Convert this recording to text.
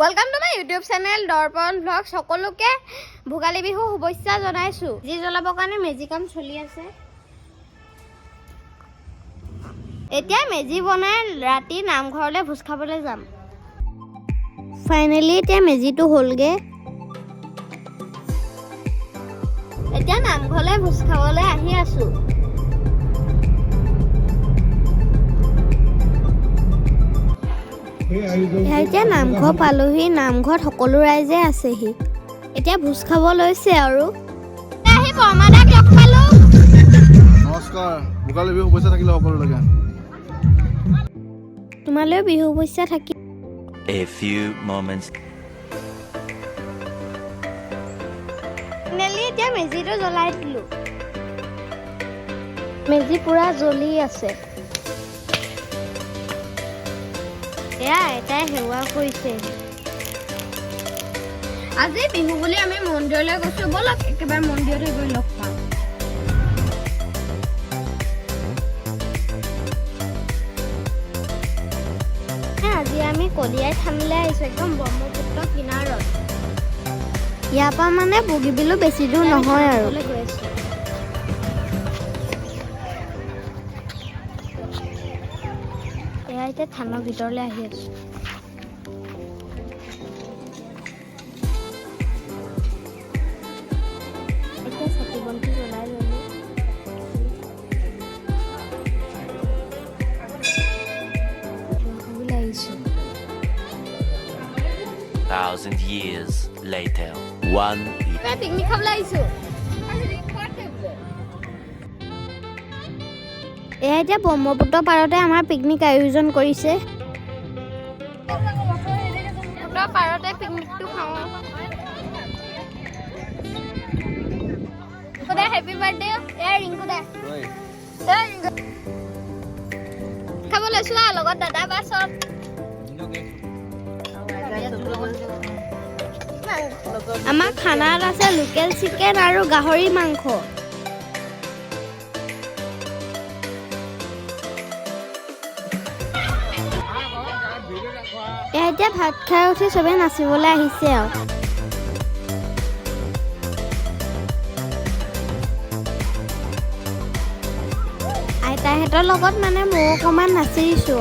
Welcome to my YouTube channel Dorpon Vlog. সকলোকে ভোগালী বিহু শুভেচ্ছা জনাইছো। জি জ্বলাবৰ কাৰণে মেজি কাম চলি আছে। এতিয়া মেজি বনাই ৰাতি নামঘৰলৈ ভোজ খাবলৈ যাম। ফাইনালি এতিয়া মেজিটো হ'লগে। এতিয়া নামঘৰলৈ ভোজ খাবলৈ আহি আছো। এতিয়া নামঘৰ পালোহি, নামঘৰত সকলো ৰাইজে আছেহি। এতিয়া ভোজ খাব লৈছে আৰু আহি বৰমাদাক লগ পালো। নমস্কাৰ, ভোগালী বিহু শুভেচ্ছা থাকিলে সকলোলৈকে। তোমালৈও বিহু শুভেচ্ছা থাকিল। A few moments. নেলি এতিয়া মেজিটো জ্বলাই দিলো। মেজি পুৰা জ্বলি আছে। এয়া এটাই সেৱা কৰিছে। আজি বিহু বুলি আমি মন্দিৰলৈ গৈছো, বলক একেবাৰে মন্দিৰতে গৈ লগ পাম। আজি আমি কলিয়াই থানলৈ আহিছো, একদম ব্ৰহ্মপুত্ৰ কিনাৰত। ইয়াৰ পৰা মানে বগীবিলো বেছি দূৰ নহয় আৰু। এয়া এতিয়া থানৰ ভিতৰলৈ আহি আছো। এতিয়া চাকি বন্তি জ্বলাই ললো। আহিছো 1,000 years later. পিকনিক খাবলৈ আহিছো। এয়া এতিয়া ব্ৰহ্মপুত্ৰ পাৰতে আমাৰ পিকনিক আয়োজন কৰিছে। পাৰতে পিকনিকটো খাওঁ। হেপী বাৰ্থডে ৰিংকু দে। খাব লৈছো লগত দাদা বা চব। আমাৰ খানাত আছে লোকেল চিকেন আৰু গাহৰি মাংস। এতিয়া ভাত খাই উঠি চবে নাচিবলৈ আহিছে আৰু। আইতাহঁতৰ লগত মানে মই অকণমান নাচিছো।